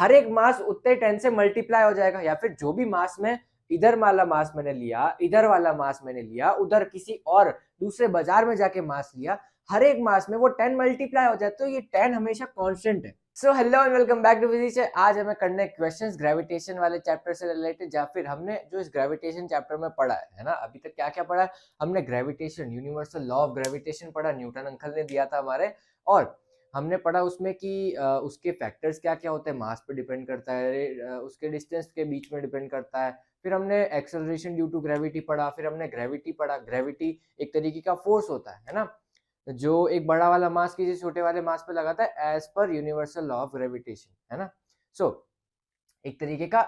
हर एक मास उतने 10 से मल्टीप्लाई हो जाएगा, या फिर जो भी मास में इधर वाला मास मैंने लिया, इधर वाला मास मैंने लिया, उधर किसी और दूसरे बाजार में जाके मास लिया, हर एक मास में वो 10 मल्टीप्लाई हो जाए, तो ये 10 हमेशा कांस्टेंट है। So hello and welcome back to physics. आज हमें करने क्वेश्चंस ग्रेविटेशन वाले चैप्टर से रिलेटेड, या फिर हमने जो इस ग्रेविटेशन चैप्टर में पढ़ा है ना, अभी तक क्या क्या पढ़ा है। हमने gravitation, universal law of gravitation पढ़ा, न्यूटन अंकल ने दिया था हमारे। और हमने पढ़ा उसमें कि उसके फैक्टर्स क्या क्या होते हैं, मास पे डिपेंड करता है, उसके डिस्टेंस के बीच में डिपेंड करता है। फिर हमने एक्सेलरेशन ड्यू टू ग्रेविटी पढ़ा, फिर हमने ग्रेविटी पढ़ा। ग्रेविटी एक तरीके का फोर्स होता है ना, जो एक बड़ा वाला मास किसी छोटे वाले मास पे लगाता है as per universal law of gravitation, है ना। सो एक तरीके का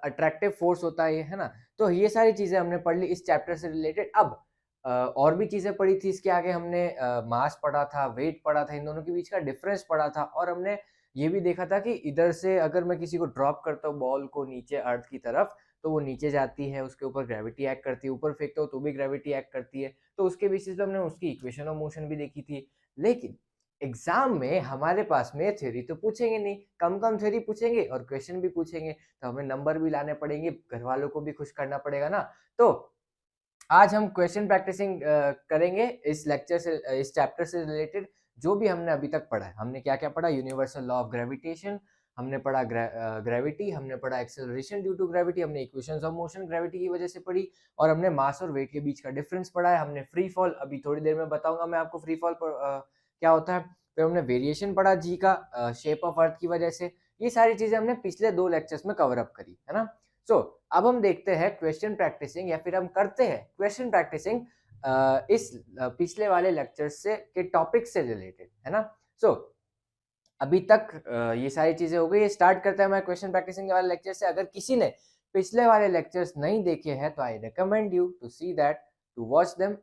अट्रैक्टिव फोर्स होता है ये, है ना। तो ये सारी चीजें हमने पढ़ ली इस चैप्टर से रिलेटेड। अब और भी चीजें पढ़ी थी इसके आगे। हमने मास पढ़ा था, वेट पढ़ा था, इन दोनों के बीच का डिफरेंस पढ़ा था। और हमने ये भी देखा था कि इधर से अगर मैं किसी को ड्रॉप करता हूँ बॉल को नीचे अर्थ की तरफ, तो वो नीचे जाती है, उसके ऊपर ग्रेविटी एक्ट करती है, ऊपर फेंकता हूँ तो भी ग्रेविटी एक्ट करती है। तो उसके बेसिस पे हमने उसकी इक्वेशन ऑफ मोशन भी देखी थी। लेकिन एग्जाम में हमारे पास में थ्योरी तो पूछेंगे नहीं, कम कम थ्योरी पूछेंगे और क्वेश्चन भी पूछेंगे, तो हमें नंबर भी लाने पड़ेंगे, घर वालों को भी खुश करना पड़ेगा ना। तो आज हम क्वेश्चन प्रैक्टिसिंग करेंगे इस लेक्चर से, इस चैप्टर से रिलेटेड। जो भी हमने अभी तक पढ़ा है, हमने क्या क्या पढ़ा, यूनिवर्सल लॉ ऑफ ग्रेविटेशन, हमने पढ़ा ग्रेविटी, हमने पढ़ा एक्सेलरेशन ड्यू टू ग्रेविटी, हमने इक्वेशंस ऑफ मोशन ग्रेविटी की वजह से पढ़ी, और हमने मास और वेट के बीच का डिफरेंस पढ़ा है। हमने फ्री फॉल, अभी थोड़ी देर में बताऊंगा मैं आपको फ्री फॉल क्या होता है। फिर हमने वेरिएशन पढ़ा जी का, शेप ऑफ अर्थ की वजह से। ये सारी चीजें हमने पिछले 2 लेक्चर्स में कवर अप करी, है ना। सो अब हम देखते हैं क्वेश्चन प्रैक्टिसिंग, या फिर हम करते हैं क्वेश्चन प्रैक्टिसिंग इस पिछले वाले लेक्चर से के टॉपिक से रिलेटेड, है ना। सो अभी तक ये सारी चीजें हो गई। स्टार्ट करते हैं मैं क्वेश्चन प्रैक्टिसिंग वाले लेक्चर से। अगर किसी ने पिछले वाले लेक्चर्स नहीं देखे हैं तो I recommend you to see that, to watch them.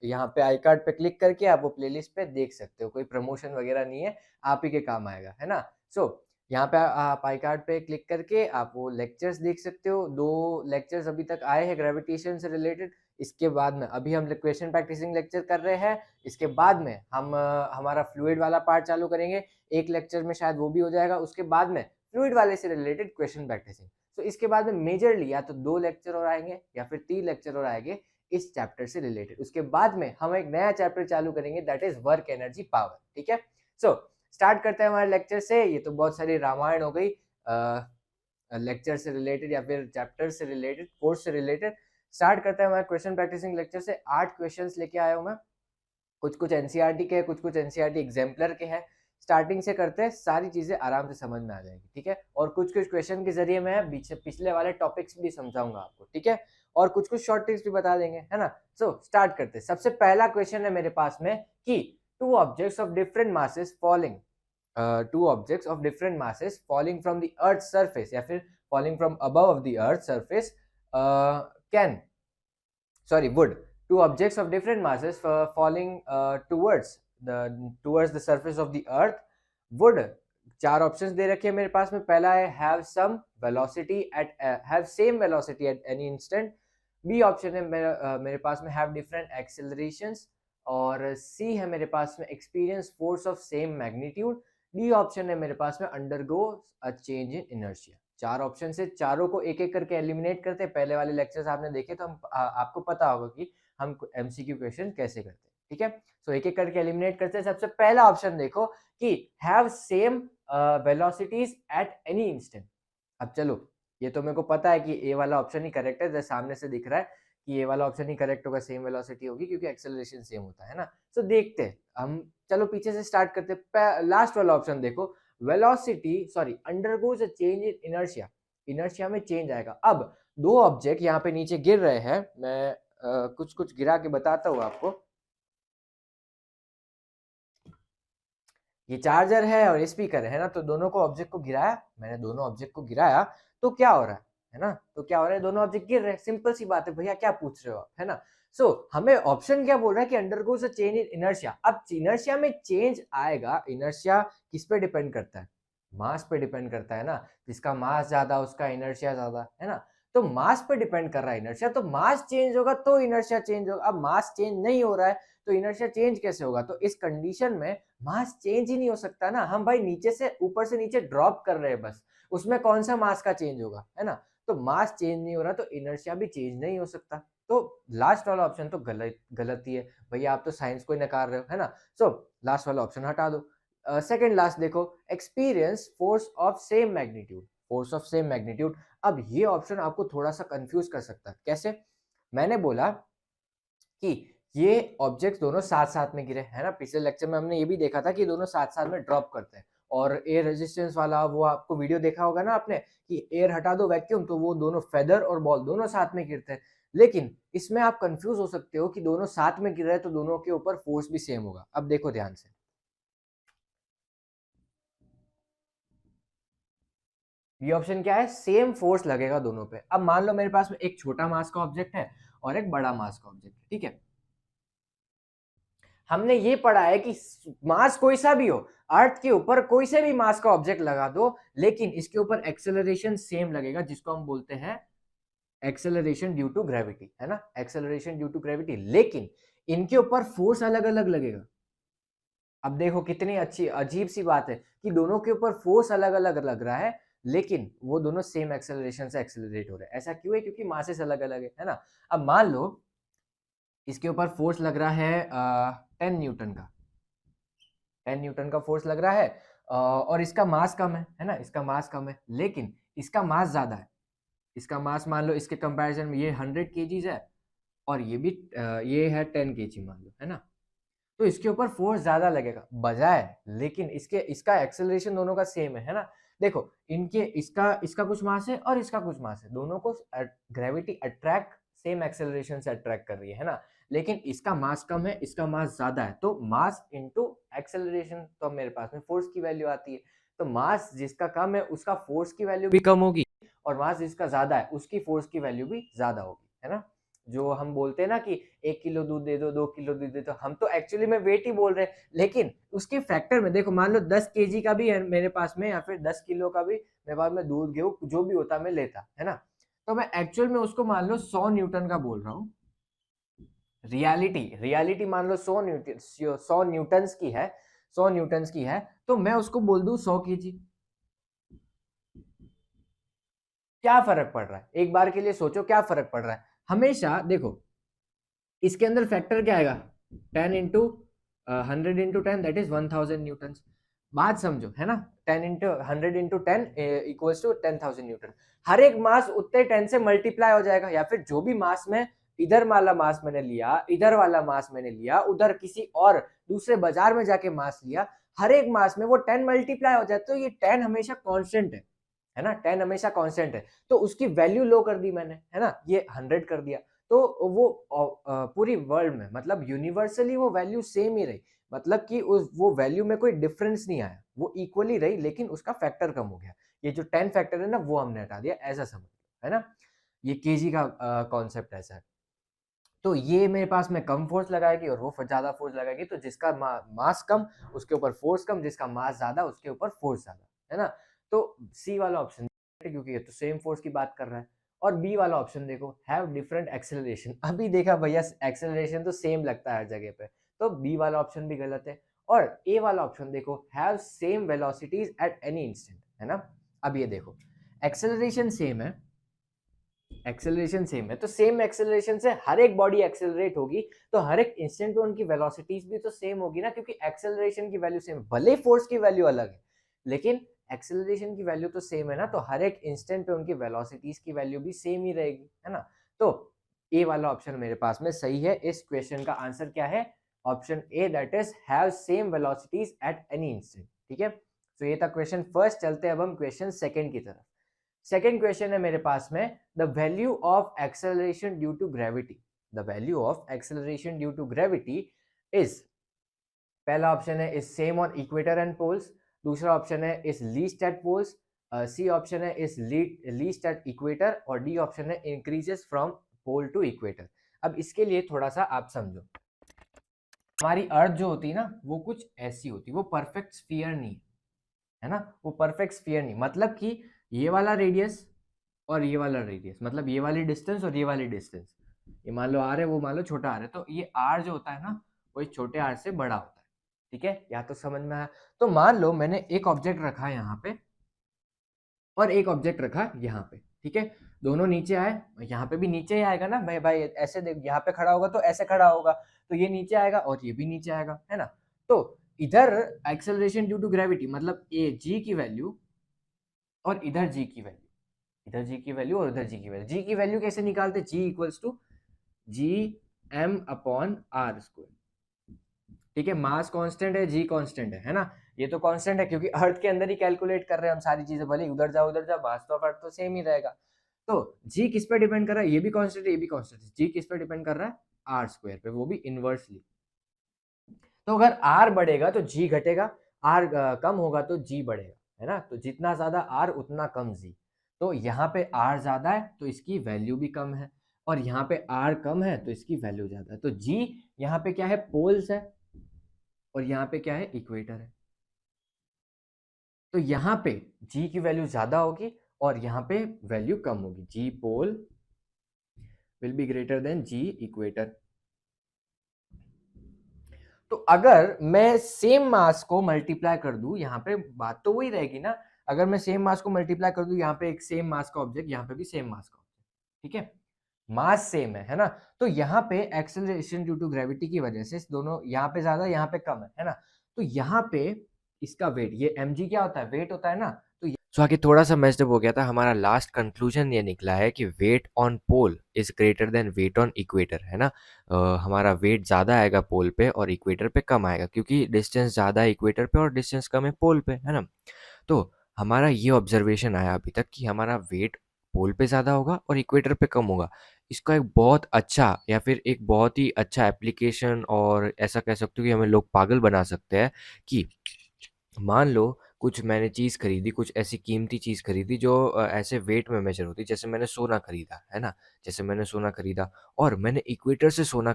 यहाँ पे आई कार्ड पे क्लिक करके आप वो प्लेलिस्ट पे देख सकते हो, कोई प्रमोशन वगैरह नहीं है, आप ही के काम आएगा, है ना। सो यहाँ पे आप आई कार्ड पे क्लिक करके आप वो लेक्चर्स देख सकते हो। 2 लेक्चर्स अभी तक आए हैं ग्रेविटेशन से रिलेटेड। इसके बाद में अभी हम क्वेश्चन प्रैक्टिसिंग लेक्चर कर रहे हैं। इसके बाद में हम हमारा फ्लूइड वाला पार्ट चालू करेंगे, एक लेक्चर में शायद वो भी हो जाएगा। उसके बाद में फ्लूइड वाले से रिलेटेड क्वेश्चन प्रैक्टिसिंग। तो इसके बाद में मेजरली या तो 2 लेक्चर और आएंगे या फिर 3 लेक्चर और आएंगे इस चैप्टर से रिलेटेड। उसके बाद में हम एक नया चैप्टर चालू करेंगे, that is work energy power. ठीक है, सो स्टार्ट करते हैं हमारे लेक्चर से। ये तो बहुत सारी रामायण हो गई लेक्चर से रिलेटेड या फिर चैप्टर से रिलेटेड, कोर्स से रिलेटेड। स्टार्ट करते हैं हमारे क्वेश्चन प्रैक्टिसिंग लेक्चर से। 8 क्वेश्चंस लेके आया हूं मैं, कुछ कुछ एनसीईआरटी के हैं, कुछ कुछ एनसीईआरटी एग्जाम्पलर के हैं। स्टार्टिंग से करते हैं, सारी चीजें आराम से समझ में आ जाएगी, ठीक है। और कुछ कुछ क्वेश्चन के जरिए मैं पिछले वाले टॉपिक्स भी समझाऊंगा आपको, ठीक है। और कुछ कुछ शॉर्ट ट्रिक्स भी बता देंगे, है ना। सो स्टार्ट करते हैं। सबसे पहला क्वेश्चन है मेरे पास में कि two objects of different masses falling, two objects of different masses falling from the earth's surface या फिर falling from above of the earth's surface can, sorry, would, two objects of different masses falling towards the surface of the earth would, 4 options दे रखे हैं मेरे पास में। पहला है have some velocity at have same velocity at any instant। B option है मेरे पास में have different accelerations। और सी है मेरे पास में experience force of same magnitude। D option है मेरे पास में undergo a change in inertia। 4 option से, चारों को एक एक करके एलिमिनेट करते हैं। पहले वाले लेक्चर्स आपने देखे तो हम आपको पता होगा कि हम एमसीक्यू क्वेश्चन कैसे करते हैं, ठीक है। सो एक एक करके एलिमिनेट करते हैं। सबसे पहला ऑप्शन देखो कि have same velocities at any instant. अब चलो, ये तो मेरे को पता है कि ए वाला ऑप्शन ही करेक्ट है, जैसे सामने से दिख रहा है कि ये वाला ऑप्शन ही करेक्ट होगा, सेम वेलोसिटी होगी क्योंकि एक्सेलरेशन सेम होता है ना। सो देखते हैं हम, चलो पीछे से स्टार्ट करते हैं। लास्ट वाला ऑप्शन देखो, velocity sorry undergoes a change in inertia, inertia में चेंज आएगा। अब 2 ऑब्जेक्ट यहाँ पे नीचे गिर रहे हैं, मैं कुछ कुछ गिरा के बताता हूँ आपको। ये चार्जर है और स्पीकर है ना, तो दोनों को ऑब्जेक्ट को गिराया मैंने, दोनों ऑब्जेक्ट को गिराया तो क्या हो रहा है ना, तो क्या हो रहा है, दोनों ऑब्जेक्ट गिर रहे हैं। सिंपल सी बात है भैया, क्या पूछ रहे हो आप, है ना। सो हमें ऑप्शन क्या बोल रहा है कि undergoes a change in inertia. अब इनर्शिया में चेंज आएगा, इनर्शिया किस पे डिपेंड करता है, मास पे डिपेंड करता है ना। जिसका मास ज्यादा उसका इनर्शिया ज्यादा, है ना। तो मास पे डिपेंड कर रहा है इनर्शिया, तो मास चेंज होगा तो इनर्शिया चेंज होगा। अब मास चेंज नहीं हो रहा है तो इनर्शिया चेंज कैसे होगा? तो इस कंडीशन में मास चेंज ही नहीं हो सकता ना, हम भाई नीचे से ऊपर से नीचे ड्रॉप कर रहे हैं बस, उसमें कौन सा मास का चेंज होगा, है ना? तो मास चेंज नहीं हो रहा तो इनर्शिया भी चेंज नहीं हो सकता। तो लास्ट वाला ऑप्शन तो गलत ही है भैया, आप तो साइंस को ही नकार रहे हो, है ना? सो लास्ट वाला ऑप्शन हटा दो। सेकंड लास्ट देखो, experience force of same magnitude, force of same magnitude. अब ये ऑप्शन आपको थोड़ा सा कंफ्यूज कर सकता है। कैसे? मैंने बोला कि ये ऑब्जेक्ट्स दोनों साथ साथ में गिरे, है ना? पिछले लेक्चर में हमने ये भी देखा था कि दोनों साथ साथ में ड्रॉप करते हैं, और एयर रेजिस्टेंस वाला वो आपको वीडियो देखा होगा ना आपने कि एयर हटा दो वैक्यूम तो वो दोनों फेदर और बॉल दोनों साथ में गिरते हैं। लेकिन इसमें आप कंफ्यूज हो सकते हो कि दोनों साथ में गिर रहे हैं तो दोनों के ऊपर फोर्स भी सेम होगा। अब देखो ध्यान से, ये ऑप्शन क्या है? सेम फोर्स लगेगा दोनों पे। अब मान लो मेरे पास में एक छोटा मास का ऑब्जेक्ट है और एक बड़ा मास का ऑब्जेक्ट है, ठीक है? हमने ये पढ़ा है कि मास कोई सा भी हो, अर्थ के ऊपर कोई से भी मास का ऑब्जेक्ट लगा दो, लेकिन इसके ऊपर एक्सेलरेशन सेम लगेगा, जिसको हम बोलते हैं एक्सेलरेशन ड्यू टू ग्रेविटी, है ना? Acceleration due to gravity. लेकिन इनके ऊपर फोर्स अलग अलग लगेगा। अब देखो कितनी अच्छी अजीब सी बात है कि दोनों के ऊपर फोर्स अलग अलग लग रहा है, लेकिन वो दोनों सेम एक्सेलरेशन से एक्सेलरेट हो रहे हैं। ऐसा क्यों है? क्योंकि मासेस अलग अलग है ना? अब मान लो इसके ऊपर फोर्स लग रहा है 10 न्यूटन का, 10 न्यूटन का फोर्स लग रहा है, और इसका मास कम है ना? इसका मास कम है, लेकिन इसका मास ज्यादा है। इसका मास मान लो इसके कंपैरिजन में ये 100 केजीज है और ये भी ये है 10 केजी मान लो, है ना? तो इसके ऊपर फोर्स ज्यादा लगेगा बजाय, लेकिन इसके इसका एक्सेलरेशन दोनों का सेम है ना? देखो इनके इसका इसका कुछ मास है और इसका कुछ मास है, दोनों को ग्रेविटी अट्रैक्ट सेम एक्सेलरेशन से अट्रैक्ट कर रही है ना? लेकिन इसका मास कम है, इसका मास ज्यादा है, तो मास इनटू एक्सेलरेशन, तो मेरे पास में फोर्स की वैल्यू आती है। तो मास जिसका कम है उसका फोर्स की वैल्यू भी कम होगी, और मास जिसका ज्यादा है उसकी फोर्स की वैल्यू भी ज्यादा होगी, है ना? जो हम बोलते हैं ना कि 1 किलो दूध दे दो, 2 किलो दूध दे दो, हम तो एक्चुअली में वेट ही बोल रहे हैं, लेकिन उसके फैक्टर में देखो, मान लो 10 केजी का भी है मेरे पास में, या फिर 10 किलो का भी मेरे पास में दूध गेहूं जो भी होता मैं लेता, है ना? तो मैं एक्चुअल में उसको मान लो 100 न्यूटन का बोल रहा हूँ। रियलिटी रियलिटी मान लो 100 न्यूटन्स की है, 100 न्यूटन्स की है, तो मैं उसको बोल दूं 100 केजी। क्या फर्क पड़ रहा है? एक बार के लिए सोचो क्या फर्क पड़ रहा है। हमेशा देखो इसके अंदर फैक्टर क्या आएगा? 10 into 100 into 10 that is 1000 newton. बात समझो, है ना? 10 into 100 into 10 equals to 10,000 newton. हर एक मास उतने 10 से मल्टीप्लाई हो जाएगा, या फिर जो भी मास में इधर वाला मास मैंने लिया, इधर वाला मास मैंने लिया, उधर किसी और दूसरे बाजार में जाके मास लिया, हर एक मास में वो 10 मल्टीप्लाई हो जाए, तो ये 10 हमेशा कांस्टेंट है ना? 10 हमेशा कांस्टेंट है, तो उसकी वैल्यू लो कर दी मैंने, है ना? ये 100 कर दिया, तो वो पूरी वर्ल्ड में मतलब यूनिवर्सली वो वैल्यू सेम ही रही, मतलब कि उस वो वैल्यू में कोई डिफरेंस नहीं आया, वो इक्वली रही, लेकिन उसका फैक्टर कम हो गया। ये जो 10 फैक्टर है ना वो हमने हटा दिया, ऐसा समझ लो, है ना? ये केजी का कॉन्सेप्ट ऐसा है। तो ये मेरे पास में कम फोर्स लगाएगी और वो ज्यादा फोर्स लगाएगी, तो जिसका मास कम उसके ऊपर फोर्स कम, जिसका मास ज्यादा उसके ऊपर फोर्स ज्यादा, है ना? तो सी वाला ऑप्शन, क्योंकि ये तो सेम फोर्स की बात कर रहा है। और बी वाला ऑप्शन देखो, हैव डिफरेंट एक्सेलरेशन। अभी देखा भैया एक्सेलरेशन तो सेम लगता है हर जगह पे, तो बी वाला ऑप्शन भी गलत है। और ए वाला ऑप्शन देखो, have same velocities at any instant, है ना? अब ये देखो एक्सेलरेशन सेम है, एक्सेलरेशन सेम है, तो सेम एक्सेलरेशन से हर एक बॉडी एक्सेलरेट होगी, तो हर एक इंस्टेंट पे उनकी वेलोसिटीज भी तो सेम होगी ना, क्योंकि एक्सेलरेशन की वैल्यू सेम, भले फोर्स की वैल्यू अलग है लेकिन एक्सेलरेशन की वैल्यू तो सेम है ना, तो हर एक इंस्टेंट पे उनकी वेलोसिटीज की वैल्यू भी सेम ही रहेगी, है ना? तो ए वाला ऑप्शन मेरे पास में सही है। इस क्वेश्चन का आंसर क्या है? Option A, that is have same velocities at any instant. ठीक है, तो ये था क्वेश्चन फर्स्ट। चलते हैं अब हम क्वेश्चन सेकंड की तरफ। सेकेंड क्वेश्चन है मेरे पास में, the value of acceleration due to gravity, the value of acceleration due to gravity is, पहला ऑप्शन है is same on equator and poles, दूसरा ऑप्शन है is least at poles, C option है is least at equator, और D option है increases from pole to equator. अब इसके लिए थोड़ा सा आप समझो, हमारी अर्थ जो होती है ना वो कुछ ऐसी होती है, वो परफेक्ट स्फीयर नहीं है ना? वो परफेक्ट स्फीयर नहीं, मतलब कि ये वाला रेडियस और ये वाला रेडियस, मतलब ये वाली डिस्टेंस और ये वाली डिस्टेंस, ये मान लो आर है, वो मान लो छोटा आर है, तो ये आर जो होता है ना वो इस छोटे आर से बड़ा होता है। ठीक है, या तो समझ में आया। तो मान लो मैंने एक ऑब्जेक्ट रखा है यहाँ पे और एक ऑब्जेक्ट रखा यहाँ पे, ठीक है, दोनों नीचे आए, यहाँ पे भी नीचे ही आएगा ना भाई भाई, ऐसे देख, यहाँ पे खड़ा होगा तो ऐसे खड़ा होगा, तो ये नीचे आएगा और ये भी नीचे आएगा, है ना। तो इधर एक्सेलरेशन ड्यू टू ग्रेविटी, मतलब ए जी की वैल्यू और इधर जी की वैल्यू, इधर जी की वैल्यू और उधर जी की वैल्यू, जी की वैल्यू कैसे निकालते, G equals to G M upon R square. ठीक है, मास कांस्टेंट है, जी कांस्टेंट है ना, ये तो कांस्टेंट है क्योंकि अर्थ के अंदर ही कैलकुलेट कर रहे हैं हम सारी चीजें, भले उधर जाओ मास तो अर्थ तो सेम ही रहेगा। तो जी किस पे डिपेंड कर रहा है, ये भी कांस्टेंट है, ये भी कांस्टेंट है, जी किस पे डिपेंड कर रहा है, आर स्क्वायर पे, वो भी इनवर्सली। तो अगर आर बढ़ेगा तो जी घटेगा, आर कम होगा तो जी बढ़ेगा, है ना। तो जितना ज्यादा आर उतना कम जी, तो यहाँ पे आर ज्यादा है तो इसकी वैल्यू भी कम है, और यहाँ पे आर कम है तो इसकी वैल्यू ज्यादा है। तो जी यहाँ पे क्या है, पोल्स है, और यहाँ पे क्या है, इक्वेटर है। तो यहाँ पे जी की वैल्यू ज्यादा होगी और यहाँ पे वैल्यू कम होगी, G pole will be greater than G equator. तो अगर मैं सेम मास को मल्टीप्लाई कर दूं, यहाँ पे बात तो वही रहेगी ना, अगर मैं सेम मास को मल्टीप्लाई कर दूं, यहाँ पे एक सेम मास का ऑब्जेक्ट, यहाँ पे भी सेम मास का ऑब्जेक्ट, ठीक है, मास सेम है ना, तो यहाँ पे एक्सेलरेशन ड्यू टू ग्रेविटी की वजह से दोनों, यहाँ पे ज्यादा यहाँ पे कम है ना, तो यहाँ पे इसका वेट, ये mg क्या होता है, वेट होता है ना। तो सो आगे थोड़ा सा मैस्ड हो गया था, हमारा लास्ट कंक्लूजन ये निकला है कि weight on pole is greater than weight on equator, है ना। हमारा वेट ज़्यादा आएगा पोल पे और इक्वेटर पे कम आएगा, क्योंकि डिस्टेंस ज़्यादा है इक्वेटर पे और डिस्टेंस कम है पोल पे, है ना। तो हमारा ये ऑब्जर्वेशन आया अभी तक कि हमारा वेट पोल पे ज़्यादा होगा और इक्वेटर पे कम होगा। इसका एक बहुत अच्छा या फिर एक बहुत ही अच्छा एप्लीकेशन, और ऐसा कह सकते हो कि हमें लोग पागल बना सकते हैं कि मान लो कुछ मैंने चीज़ खरीदी, कुछ ऐसी कीमती चीज़ खरीदी जो ऐसे वेट में मेजर होती है, जैसे मैंने सोना खरीदा, है ना। जैसे मैंने सोना खरीदा और मैंने इक्वेटर से सोना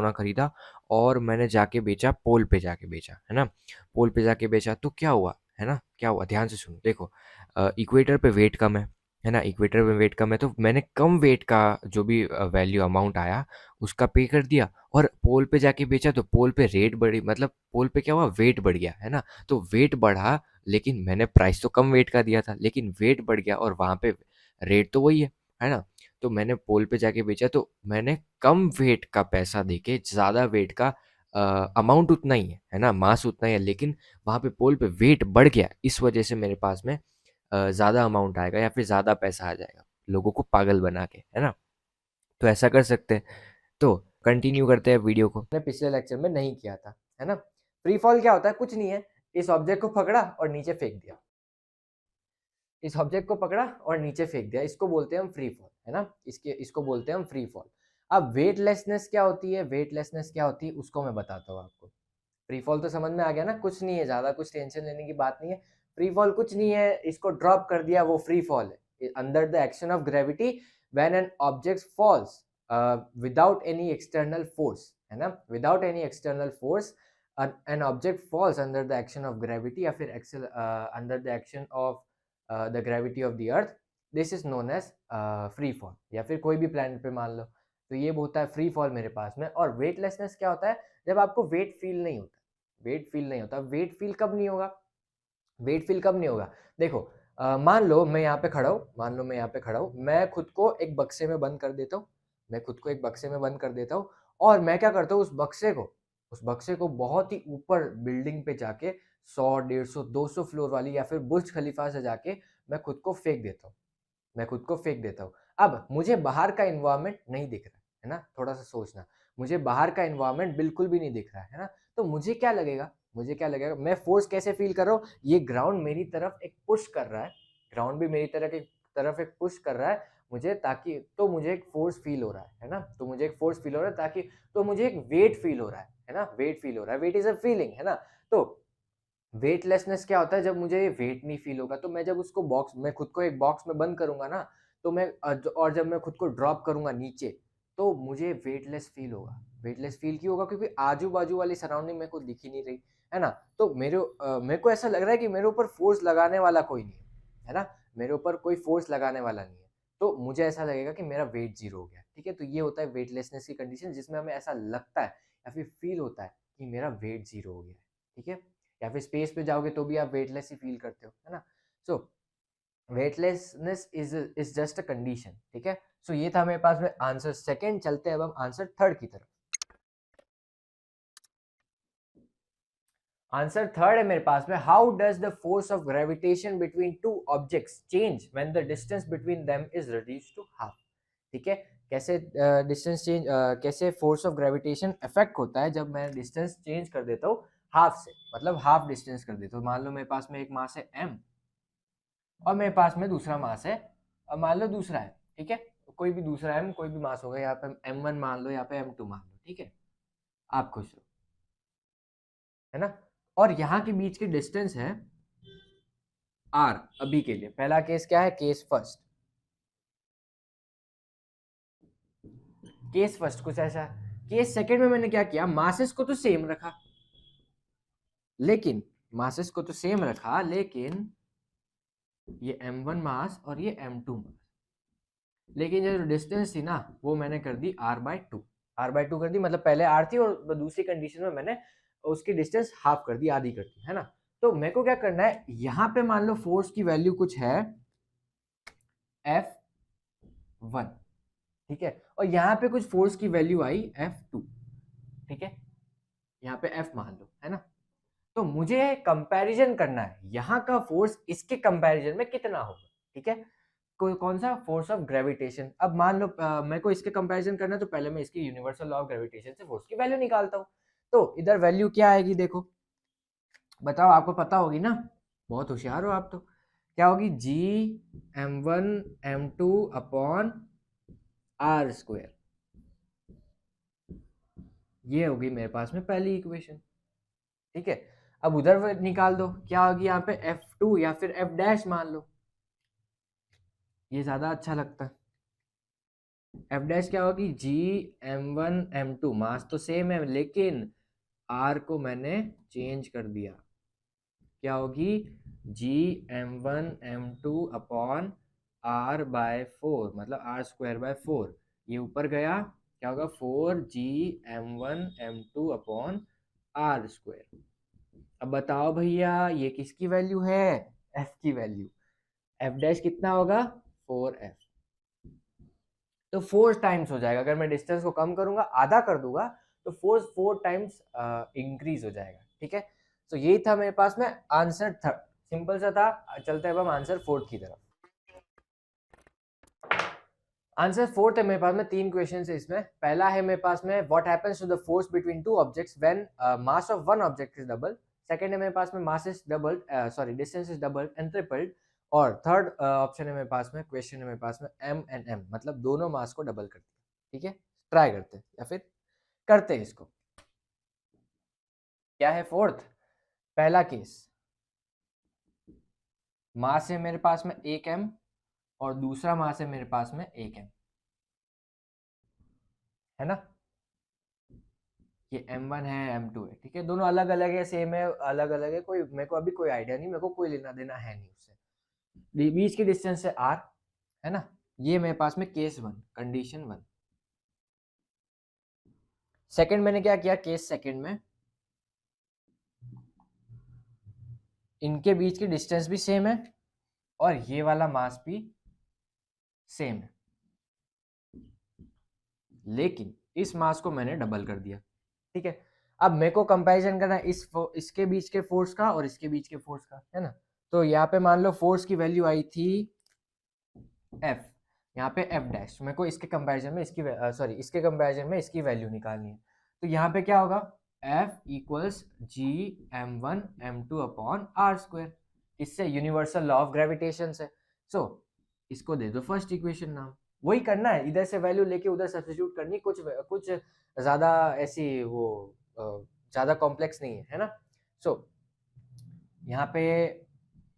खरीदा और मैंने जाके बेचा, पोल पे जाके बेचा, है ना। पोल पे जाके बेचा तो क्या हुआ, है ना, क्या हुआ, ध्यान से सुनो, देखो, इक्वेटर पे वेट कम है ना, इक्वेटर पे वेट कम है, तो मैंने कम वेट का जो भी वैल्यू अमाउंट आया उसका पे कर दिया, और पोल पे जाके बेचा तो पोल पे रेट बढ़ी, मतलब पोल पे क्या हुआ, वेट बढ़ गया, है ना। तो वेट बढ़ा, लेकिन मैंने प्राइस तो कम वेट का दिया था, लेकिन वेट बढ़ गया और वहाँ पे रेट तो वही है ना। तो मैंने पोल पे जाके बेचा तो मैंने कम वेट का पैसा देके ज़्यादा वेट का अमाउंट उतना ही है ना, मास उतना ही है, लेकिन वहाँ पे पोल पे वेट बढ़ गया, इस वजह से मेरे पास में ज़्यादा अमाउंट आएगा या फिर ज़्यादा पैसा आ जाएगा, लोगों को पागल बना के, है ना। तो ऐसा कर सकते हैं। तो कंटिन्यू करते हैं वीडियो को, मैंने पिछले लेक्चर में नहीं किया था, है ना। फ्री फॉल क्या होता है, कुछ नहीं है, इस ऑब्जेक्ट को पकड़ा और नीचे फेंक दिया, इस ऑब्जेक्ट को पकड़ा और नीचे फेंक दिया, इसको बोलते हैं हम फ्री फॉल, है ना, इसको बोलते हैं हम फ्री फॉल। अब वेटलेसनेस क्या होती है, वेटलेसनेस क्या होती है उसको मैं बताता हूँ आपको। फ्री फॉल तो समझ में आ गया ना, कुछ नहीं है, ज्यादा कुछ टेंशन लेने की बात नहीं है। फ्री फॉल कुछ नहीं है, इसको ड्रॉप कर दिया वो फ्री फॉल है, under the action of gravity when an object falls without any external force, है ना, without any external force an object falls under the action of gravity या फिर under the action of the gravity of the earth, this is known as free fall. या फिर कोई भी planet पे मान लो, तो ये होता है फ्री फॉल मेरे पास में। और वेटलेसनेस क्या होता है, जब आपको वेट फील नहीं होता, वेट फील नहीं होता। वेट फील कब नहीं होगा, वेट फील कब नहीं होगा, देखो, मान लो मैं यहाँ पे खड़ा हूँ, मान लो मैं यहाँ पे खड़ा हूँ, मैं खुद को एक बक्से में बंद कर देता हूँ, मैं खुद को एक बक्से में बंद कर देता हूँ, और मैं क्या करता हूँ, उस बक्से को बहुत ही ऊपर बिल्डिंग पे जाके 100, 150, 200 फ्लोर वाली या फिर बुर्ज खलीफा से जाके मैं खुद को फेंक देता हूँ, मैं खुद को फेंक देता हूँ। अब मुझे बाहर का इन्वायरमेंट नहीं दिख रहा है ना, थोड़ा सा सोचना, मुझे बाहर का इन्वायरमेंट बिल्कुल भी नहीं दिख रहा है ना, तो मुझे क्या लगेगा, मुझे क्या लगेगा, मैं फोर्स कैसे फील कर रहा हूँ, ये ग्राउंड मेरी तरफ एक पुश कर रहा है, ग्राउंड भी मेरी तरफ एक पुश कर रहा है मुझे, ताकि, तो मुझे एक फोर्स फील हो रहा है ना, तो मुझे एक फोर्स फील हो रहा है, ताकि, तो मुझे एक वेट फील हो रहा है ना, वेट फील हो रहा है, वेट इज अ फीलिंग, है ना। तो वेटलेसनेस क्या होता है, जब मुझे वेट नहीं फील होगा, तो मैं जब उसको बॉक्स, मैं खुद को एक बॉक्स में बंद करूंगा ना, तो मैं और जब मैं खुद को ड्रॉप करूंगा नीचे, तो मुझे वेटलेस फील होगा। वेटलेस फील क्यों होगा, क्योंकि आजू बाजू वाली सराउंडिंग मेरे को दिख ही नहीं रही, है ना। तो मेरे को ऐसा लग रहा है कि मेरे ऊपर फोर्स लगाने वाला कोई नहीं है ना, मेरे ऊपर कोई फोर्स लगाने वाला नहीं है, तो मुझे ऐसा लगेगा कि मेरा वेट जीरो हो गया। ठीक है, तो ये होता है वेटलेसनेस की कंडीशन, जिसमें हमें ऐसा लगता है या फिर फील होता है कि मेरा वेट जीरो हो गया है। ठीक है, या फिर स्पेस पे जाओगे तो भी आप वेटलेस ही फील करते हो, है ना। So weightlessness is just a condition. ठीक है, सो ये था मेरे पास में आंसर सेकंड। चलते हैं अब हम आंसर थर्ड की तरफ। आंसर थर्ड है मेरे पास में, how does the force of gravitation between two objects change when the distance between them is reduced to half. ठीक है, कैसे डिस्टेंस चेंज, कैसे फोर्स ऑफ ग्रेविटेशन इफेक्ट होता है जब मैं डिस्टेंस चेंज कर देता हूँ हाफ से, मतलब हाफ डिस्टेंस कर देता हूँ। मान लो मेरे पास में एक मास है m और मेरे पास में दूसरा मास है, और मान लो दूसरा है। ठीक है, कोई भी दूसरा m, कोई भी मास होगा, यहाँ पे m1 मान लो, यहाँ पे m2 मान लो। ठीक है, आप खुश रहो, है ना। और यहाँ के बीच की डिस्टेंस है r अभी के लिए। पहला केस क्या है, केस फर्स्ट। केस फर्स्ट कुछ ऐसा है। केस सेकंड में मैंने क्या किया, मासेस को तो सेम रखा, लेकिन मासेस को तो सेम रखा, लेकिन ये m1 मास और ये m2 मास, लेकिन जो डिस्टेंस थी ना वो मैंने कर दी r/2। r/2 कर दी, मतलब पहले r थी और दूसरी कंडीशन में मैंने उसकी डिस्टेंस हाफ कर दी, आधी कर दी, है ना। तो मेरे को क्या करना है, यहाँ पे मान लो फोर्स की वैल्यू कुछ है F1। ठीक है, और यहाँ पे कुछ फोर्स की वैल्यू आई F2। ठीक है, यहाँ पे F मान लो, है ना। तो मुझे कंपैरिजन करना है यहाँ का फोर्स इसके कंपैरिजन में कितना होगा। ठीक है, कौन सा, फोर्स ऑफ ग्रेविटेशन। अब मान लो मेरे को इसके कंपैरिजन करना है, तो पहले मैं इसकी यूनिवर्सल लॉ ऑफ ग्रेविटेशन से फोर्स की वैल्यू निकालता हूँ। तो इधर वैल्यू क्या आएगी, देखो बताओ, आपको पता होगी ना, बहुत होशियार हो आप तो। क्या होगी, G m1 m2 upon r²। ये होगी मेरे पास में पहली इक्वेशन। ठीक है, अब उधर निकाल दो, क्या होगी यहाँ पे F2 या फिर F' मान लो, ये ज्यादा अच्छा लगता है। F' क्या होगी, G m1 m2, मास तो सेम है लेकिन r को मैंने चेंज कर दिया। क्या होगी, G m1 m2 upon r/4, मतलब r²/4। ये ऊपर गया, क्या होगा, 4G m1 m2 upon r²। अब बताओ भैया ये किसकी वैल्यू है, f की वैल्यू। F' कितना होगा, 4f। तो 4 टाइम्स हो जाएगा, अगर मैं डिस्टेंस को कम करूंगा, आधा कर दूंगा, तो फोर्स 4 टाइम्स इंक्रीज हो जाएगा। ठीक है, तो यही था मेरे पास में आंसर थर्ड, सिंपल सा था। चलते हैं अब हम आंसर फोर्थ की तरफ। आंसर फोर्थ है मेरे पास में, 3 क्वेश्चन है इसमें। पहला है मेरे पास में, what happens to the force between two objects when mass of one object is double. Second है मेरे पास में, mass is double, sorry distance is double and tripled. और थर्ड ऑप्शन है मेरे पास में, क्वेश्चन है मेरे पास में, m एंड m, मतलब दोनों मास को डबल करते हैं। ठीक है, ट्राई करते हैं या फिर करते हैं इसको। क्या है फोर्थ, पहला केस, मास है मेरे पास में 1m और दूसरा मास है मेरे पास में 1m, है ना। ये m1 है, m2 है। ठीक है, दोनों अलग अलग है, सेम है, अलग अलग है, कोई मेरे को अभी कोई आइडिया नहीं, मेरे को कोई लेना देना है नहीं उससे। बीच की डिस्टेंस है r, है ना। ये मेरे पास में केस 1, कंडीशन 1। सेकंड मैंने क्या किया, केस सेकंड में इनके बीच की डिस्टेंस भी सेम है और ये वाला मास भी सेम है, लेकिन इस मास को मैंने डबल कर दिया। ठीक है, अब मेरे को कंपैरिजन करना है इसके बीच के फोर्स का और इसके बीच के फोर्स का, है ना। तो यहाँ पे मान लो फोर्स की वैल्यू आई थी F, यहाँ पे F', मेरे को इसके कंपैरिजन में इसकी सॉरी इसके कंपैरिजन में इसकी वैल्यू निकालनी है। तो यहाँ पे क्या होगा, F equals G m1 m2 upon r²। इससे यूनिवर्सल लॉ ऑफ ग्रेविटेशन से। सो इसको दे दो फर्स्ट इक्वेशन नाम। वही करना है, इधर से वैल्यू लेके उधर सब्स्टिट्यूट करनी, कुछ ज्यादा ऐसी वो ज्यादा कॉम्प्लेक्स नहीं है ना। सो यहाँ पे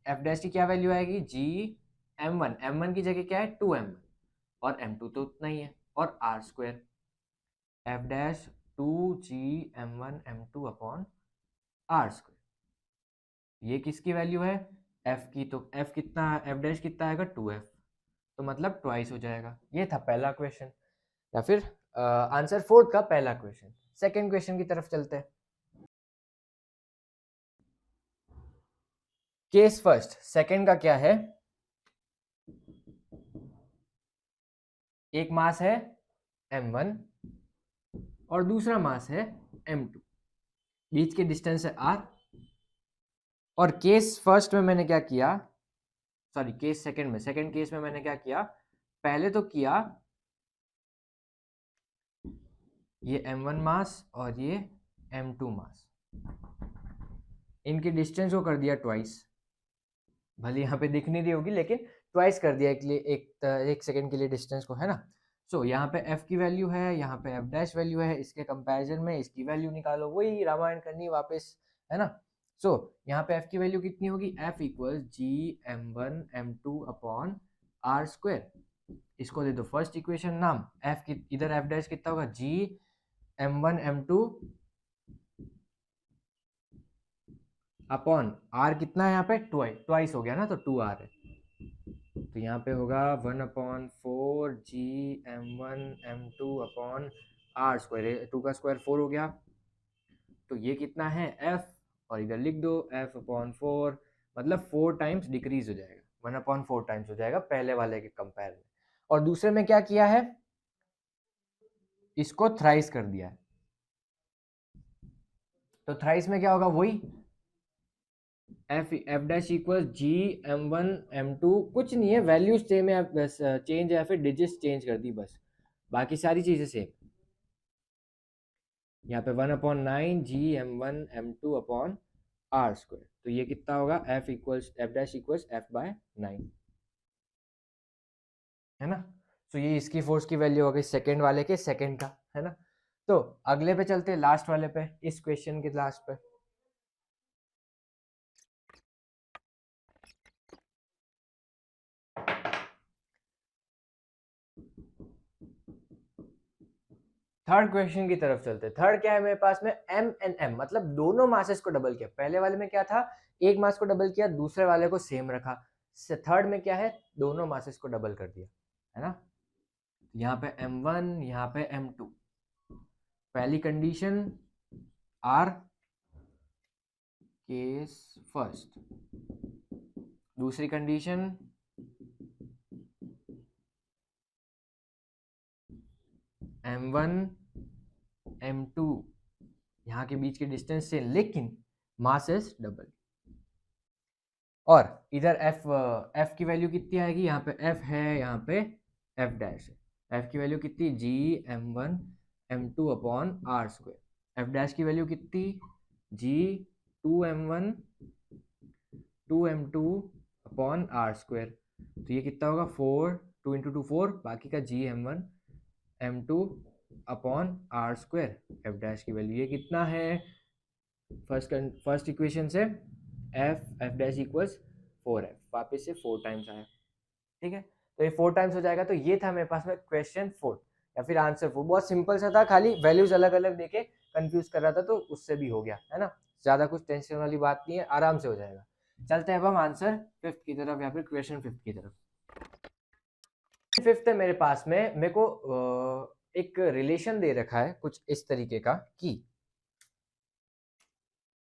F' की क्या वैल्यू आएगी, m1 की जगह क्या है 2m1 और m2 तो उतना ही है और r²। F' 2G m1 m2 upon r², ये किसकी वैल्यू है, एफ की, तो एफ कितना, एफ डैश कितना आएगा 2f, तो मतलब ट्वाइस हो जाएगा। ये था पहला क्वेश्चन, या फिर आंसर फोर्थ का पहला क्वेश्चन। सेकंड क्वेश्चन की तरफ चलते हैं। केस फर्स्ट, सेकंड का क्या है, एक मास है m1 और दूसरा मास है m2, बीच के डिस्टेंस है r। और केस फर्स्ट में मैंने क्या किया, सॉरी केस सेकंड में, सेकंड केस में मैंने क्या किया, पहले तो किया ये m1 मास और ये m2 मास, इनकी डिस्टेंस को कर दिया ट्वाइस, भले यहाँ पे दिख नहीं रही होगी लेकिन ट्वाइस कर दिया एक सेकंड के लिए डिस्टेंस को, है ना। सो यहाँ पे f की वैल्यू है, यहाँ पे f डैश वैल्यू है, इसके कंपैरिजन में इसकी वैल्यू निकालो, वही रामायण करनी वापस, है ना। सो यहाँ पे f की वैल्यू कितनी होगी, f इक्वल जी m1 m2 upon r square, इसको दे दो फर्स्ट इक्वेशन नाम, f की इधर f डैश कितना होगा, जी m1 m2 अपॉन r कितना है यहाँ पे, ट्वाइस हो गया ना, तो 2r है, तो यहाँ पे होगा 1/4 जी m1 m2 upon r square, 2 का स्क्वायर 4 हो गया, तो ये कितना है f, और इधर लिख दो f/4, मतलब 4 टाइम्स डिक्रीज हो जाएगा, 1/4 टाइम्स हो जाएगा पहले वाले के कंपेयर में। और दूसरे में क्या किया है, इसको थ्राइस कर दिया है, तो थ्राइस में क्या होगा, वही एफ डैश इक्वल जी m1 m2, कुछ नहीं है, वैल्यूज सेम है, बस चेंज है या फिर डिजिट्स चेंज कर दी बस, बाकी सारी चीजें सेम। यहाँ पे 1/9 जी m1 m2 upon r square, तो ये कितना होगा, f डैश इक्वल्स f/9, है ना। तो ये इसकी फोर्स की वैल्यू हो गई सेकेंड वाले के सेकेंड का, है ना। तो अगले पे चलते हैं, लास्ट वाले पे, इस क्वेश्चन के लास्ट पे। थर्ड क्वेश्चन की तरफ चलते हैं। थर्ड क्या है मेरे पास में, m एंड m, मतलब दोनों मासेस को डबल किया, पहले वाले में क्या था, एक मास को डबल किया, दूसरे वाले को सेम रखा, थर्ड में क्या है, दोनों मासेस को डबल कर दिया, है ना। यहाँ पे m1, यहाँ पे m2, पहली कंडीशन r केस फर्स्ट, दूसरी कंडीशन m1 m2, यहाँ के बीच के डिस्टेंस से, लेकिन मासेस डबल, और इधर f की वैल्यू कितनी आएगी, यहाँ पे f है, यहाँ पे f डैश है, f की वैल्यू कितनी, g m1 m2 upon r square, f dash की वैल्यू कितनी, g 2m1 2m2 upon r square, तो ये कितना होगा 4, 2 इंटू 2 4, बाकी का g m1 m2 upon r square, f dash की वैल्यू ये कितना है, फर्स्ट इक्वेशन से f डैश इक्वल्स 4f, वापस से 4 टाइम्स आया, ठीक है। तो ये 4 टाइम्स हो जाएगा, तो ये था मेरे पास में क्वेश्चन 4 या फिर आंसर 4, बहुत सिंपल सा था, खाली वैल्यूज अलग अलग देके कंफ्यूज कर रहा था, तो उससे भी हो गया, है ना। ज्यादा कुछ टेंशन वाली बात नहीं है, आराम से हो जाएगा। चलते हैं अब हम आंसर फिफ्थ की तरफ, या फिर क्वेश्चन फिफ्थ की तरफ। फिफ्थ है मेरे पास में, मेरे को एक रिलेशन दे रखा है कुछ इस तरीके का कि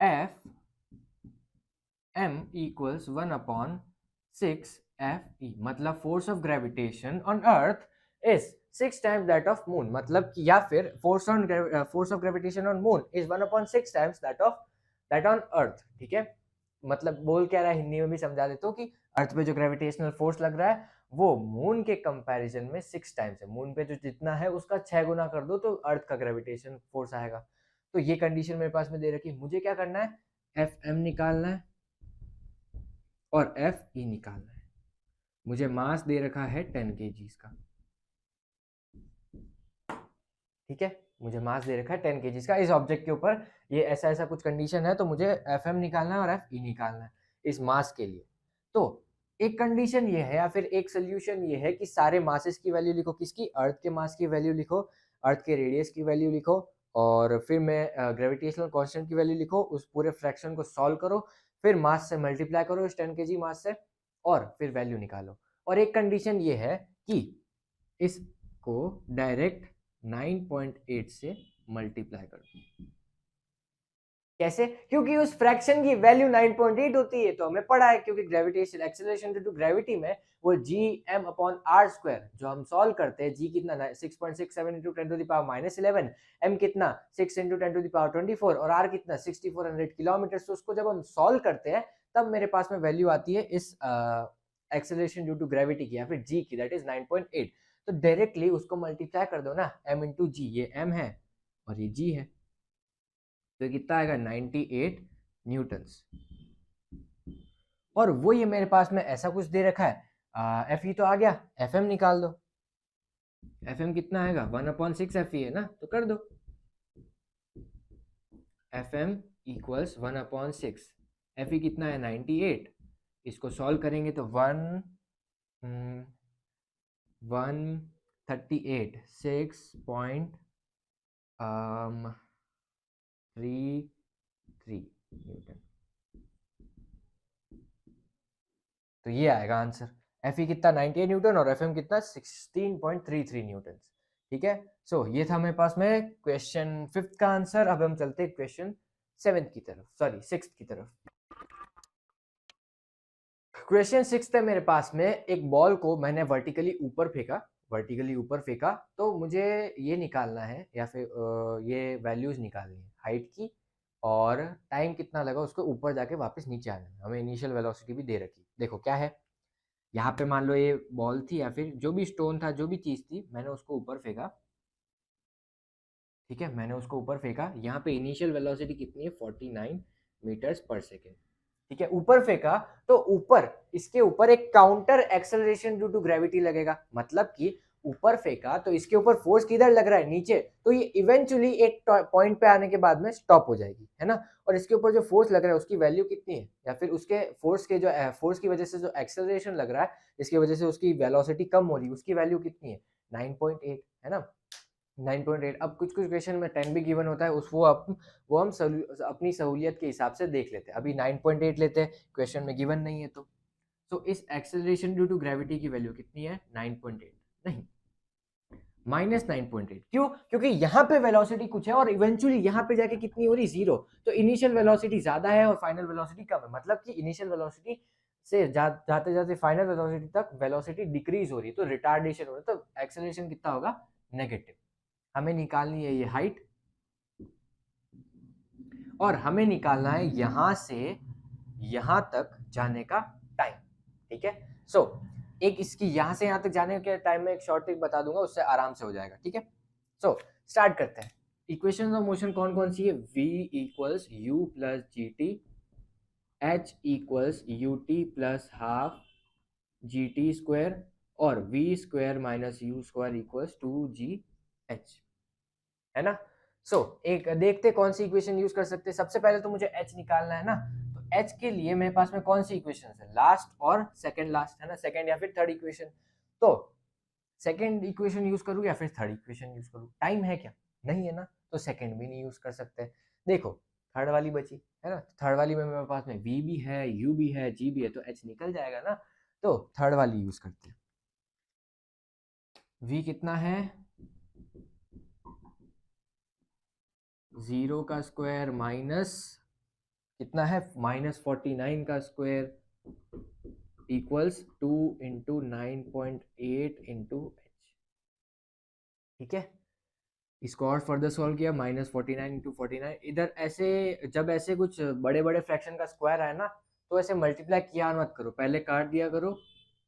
एफ m इक्वल्स 1/6 मतलब force of gravitation on earth is 6 times that of moon, मतलब कि, या फिर force of gravitation on moon is 1/6 times that on earth, ठीक है। मतलब बोल क्या रहा है, हिंदी में भी समझा देता हूँ कि अर्थ पे जो ग्रेविटेशनल फोर्स लग रहा है वो मून के कंपैरिजन में 6 टाइम्स है, मून पे जो जितना है उसका 6 गुना कर दो तो अर्थ का ग्रेविटेशन फोर्स आएगा। तो ये कंडीशन मेरे पास में दे रखी है, मुझे क्या करना है, एफ एम निकालना है और एफ ई निकालना है। मुझे मास दे रखा है 10 kg का, ठीक है, मुझे मास दे रखा है 10 kg का, इस ऑब्जेक्ट के ऊपर ये ऐसा ऐसा कुछ कंडीशन है, तो मुझे एफ एम निकालना है और एफ ई निकालना है इस मास के लिए। तो एक कंडीशन ये है या फिर एक सोल्यूशन ये है कि सारे मासेस की वैल्यू लिखो, किसकी, अर्थ के मास की वैल्यू लिखो, अर्थ के रेडियस की वैल्यू लिखो, और फिर मैं ग्रेविटेशनल कांस्टेंट की वैल्यू लिखो, उस पूरे फ्रैक्शन को सॉल्व करो, फिर मास से मल्टीप्लाई करो इस 10 kg मास से और फिर वैल्यू निकालो। और एक कंडीशन ये है कि इसको डायरेक्ट 9.8 से मल्टीप्लाई कर दो। कैसे? क्योंकि उस फ्रैक्शन की वैल्यू 9.8 होती है, तो हमें पढ़ा है, क्योंकि gravitation acceleration due to gravity में वो gm/r² जो हम सॉल्व करते हैं, g कितना 6.67 into 10 to the power -11, m कितना 6 into 10 to the power 24 और r कितना 6400 किलोमीटर। तो उसको जब हम सॉल्व करते हैं तब मेरे पास में वैल्यू आती है इस एक्सेलरेशन ड्यू टू ग्रेविटी की या फिर g की, दैट इज 9.8। तो डायरेक्टली उसको मल्टीप्लाई कर दो ना, m into g, ये m है और ये g है, तो कितना आएगा 98 न्यूटन्स। और वो ये मेरे पास में ऐसा कुछ दे रखा है, एफ ई तो आ गया, एफ एम निकाल दो। एफ एम कितना आएगा 1/6 एफ ई है ना, तो कर दो F M equals 1/6। F E कितना है 98, इसको सॉल्व करेंगे तो 138 6.33 न्यूटन। तो ये आएगा आंसर। एफ ई कितना 98 न्यूटन और एफ एम कितना 16.33 न्यूटन। ठीक है, सो ये था मेरे पास में क्वेश्चन 5th का आंसर। अब हम चलते हैं क्वेश्चन 7th की तरफ, सॉरी 6th की तरफ। क्वेश्चन 6th है मेरे पास में, एक बॉल को मैंने वर्टिकली ऊपर फेंका, तो मुझे ये निकालना है या फिर ये वैल्यूज निकालनी है हाइट की और टाइम कितना लगा उसको ऊपर जाके वापस नीचे आने में। हमें इनिशियल वेलोसिटी भी दे रखी। देखो क्या है, यहाँ पे मान लो ये बॉल थी या फिर जो भी स्टोन था, जो भी चीज थी, मैंने उसको ऊपर फेंका। ठीक है, मैंने उसको ऊपर फेंका। यहाँ पे इनिशियल वेलोसिटी कितनी है 49 मीटर्स पर सेकेंड। ठीक है, ऊपर फेंका तो ऊपर, इसके ऊपर एक counter acceleration due to gravity लगेगा। मतलब कि ऊपर फेंका तो इसके ऊपर फोर्स किधर लग रहा है, नीचे, तो ये इवेंचुअली एक पॉइंट पे आने के बाद में स्टॉप हो जाएगी, है ना। और इसके ऊपर जो फोर्स लग रहा है उसकी वैल्यू कितनी है, या फिर उसके फोर्स की वजह से जो एक्सेलरेशन लग रहा है, जिसकी वजह से उसकी वेलोसिटी कम हो रही है, उसकी वैल्यू कितनी है 9.8, है ना। 9.8। अब कुछ कुछ क्वेश्चन में 10 भी गिवन होता है, उस वो हम अपनी सहूलियत के हिसाब से देख लेते हैं। अभी 9.8 लेते हैं, क्वेश्चन में गिवन नहीं है तो इस एक्सेलरेशन ड्यू टू ग्रेविटी की वैल्यू कितनी है 9.8, नहीं -9.8। क्यों? क्योंकि यहाँ पे वेलोसिटी कुछ है और इवेंचुअली यहाँ पे जाके कितनी हो रही 0, तो इनिशियल वेलोसिटी ज्यादा है और फाइनल वेलोसिटी कम है। मतलब कि इनिशियल वेलोसिटी से जाते जाते फाइनल वेलोसिटी तक वेलोसिटी डिक्रीज हो रही है, तो रिटार्डेशन हो रहा है, तो एक्सेलरेशन कितना होगा नेगेटिव। हमें निकालनी है ये हाइट और हमें निकालना है यहां से यहां तक जाने का टाइम। ठीक है, सो एक इसकी यहां से यहां तक जाने के टाइम में एक शॉर्ट ट्रिक बता दूंगा, उससे आराम से हो जाएगा। ठीक है, सो स्टार्ट करते हैं। इक्वेशन ऑफ मोशन कौन कौन सी है, v equals u plus G T, h equals U T plus half G T square और v square minus U square equals 2gh, है ना। एक देखते कौन सी इक्वेशन यूज कर सकते हैं। सबसे पहले तो मुझे h निकालना है ना, तो h के लिए मेरे पास में कौन सी इक्वेशन है, लास्ट और सेकंड लास्ट, है ना, सेकंड या फिर थर्ड इक्वेशन। तो सेकंड इक्वेशन यूज करूँ या फिर थर्ड इक्वेशन यूज करूँ, टाइम है क्या, नहीं है ना, तो सेकंड भी नहीं यूज कर सकते। देखो थर्ड वाली बची, है ना, थर्ड वाली में मेरे पास में v भी है, u भी है, g भी है, तो h निकल जाएगा ना। तो थर्ड वाली यूज करते हैं। v कितना है 0 का स्क्वायर माइनस कितना है -49 का square equals 2 into 9.8 into H. ठीक है, इसको और फर्दर सॉल्व किया, -49 इंटू 49। इधर ऐसे जब ऐसे कुछ बड़े बड़े फ्रैक्शन का स्क्वायर है ना, तो ऐसे मल्टीप्लाई किया मत करो, पहले काट दिया करो,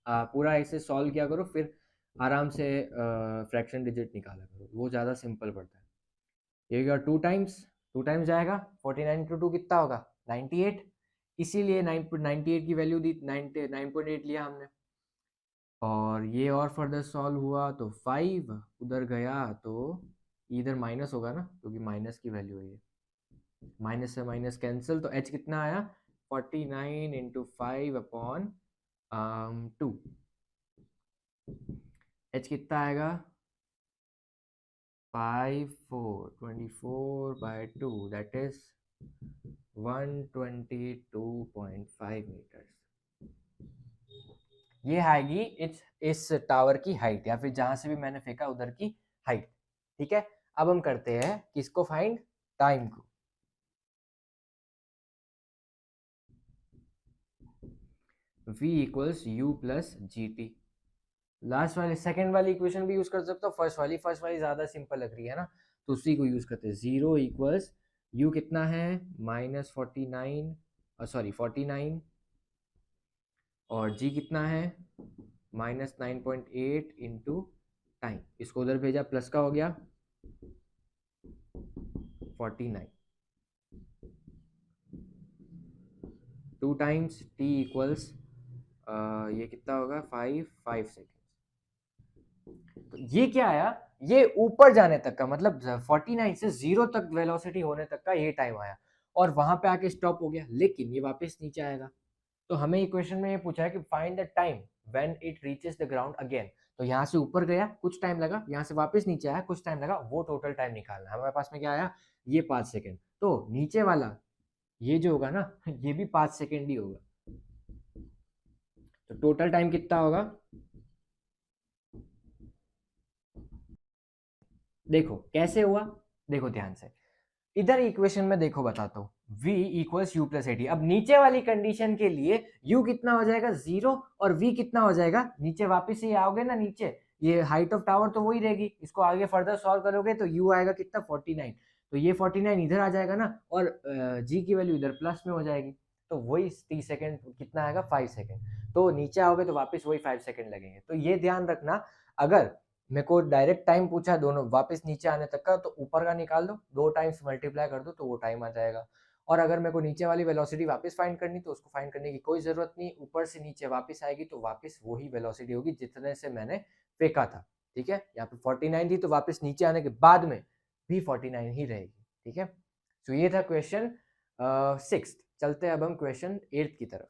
पूरा ऐसे सॉल्व किया करो, फिर आराम से फ्रैक्शन डिजिट निकाला करो, वो ज़्यादा सिंपल पड़ता है। ये क्या 2 टाइम्स जाएगा, 49 इंटू 2 कितना होगा 98, इसीलिए 98 की वैल्यू दी, 9.8 लिया हमने। और ये और फर्दर सॉल्व हुआ तो 5 उधर गया तो इधर माइनस होगा ना, क्योंकि माइनस की वैल्यू है ये, माइनस से माइनस कैंसिल, तो h कितना आया 49 इंटू 5/2। h कितना आएगा 24/2, दैट इज 122.5 मीटर्स। ये आएगी इस टावर की हाइट, या फिर जहां से भी मैंने फेंका उधर की हाइट। ठीक है, अब हम करते हैं किसको फाइंड, टाइम को। v equals u plus G T. Last वाले सेकंड वाली इक्वेशन भी यूज कर सकते हो, फर्स्ट वाली ज्यादा सिंपल लग रही है ना, तो उसी को यूज करते हैं। 0 इक्वल्स u कितना है -49, सॉरी 49, और g कितना है -9.8 इंटू टाइम। इसको उधर भेजा, प्लस का हो गया 49, 2 टाइम्स t इक्वल्स ये कितना होगा 5 सेकेंड। तो ये क्या आया, ये ऊपर जाने तक का, मतलब 49 से 0 तक वेलोसिटी होने तक का ये टाइम आया, और वहां पे आके स्टॉप हो गया, लेकिन ये वापस नीचे आएगा। तो हमें इक्वेशन में ये पूछा है कि find the time when it reaches the ground again. तो यहाँ से ऊपर गया कुछ टाइम लगा, यहाँ से वापस नीचे आया कुछ टाइम लगा, वो टोटल टाइम निकालना है। हमारे पास में क्या आया, ये 5 सेकेंड। तो नीचे वाला ये जो होगा ना, ये भी 5 सेकेंड ही होगा। तो टोटल टाइम कितना होगा, देखो कैसे हुआ, देखो ध्यान से इधर इक्वेशन में देखो, बताता हूँ। v equals you plus eighty. अब नीचे वाली कंडीशन के लिए u कितना हो जाएगा 0, और v कितना हो जाएगा, नीचे वापस ही आओगे ना, नीचे ये हाइट ऑफ टावर तो वही रहेगी, इसको आगे फर्दर सॉल्व करोगे तो u आएगा कितना 49, तो ये 49 इधर आ जाएगा ना, और g की वैल्यू इधर प्लस में हो जाएगी, तो वही 30 सेकेंड कितना आएगा 5 सेकेंड। तो नीचे आओगे तो वापस वही 5 सेकेंड लगेंगे। तो ये ध्यान रखना, अगर मेरे को डायरेक्ट टाइम पूछा है दोनों वापस नीचे आने तक का, तो ऊपर का निकाल दो, 2 टाइम्स मल्टीप्लाई कर दो तो वो टाइम आ जाएगा। और अगर मेरे को नीचे वाली वेलोसिटी वापस फाइंड करनी, तो उसको फाइंड करने की कोई जरूरत नहीं, ऊपर से नीचे वापस आएगी तो वापस वही वेलोसिटी होगी जितने से मैंने फेंका था। ठीक है, यहाँ पे 49 थी तो वापस नीचे आने के बाद में भी 49 ही रहेगी। ठीक है, तो ये था क्वेश्चन 6। चलते हैं अब हम क्वेश्चन 8 की तरफ,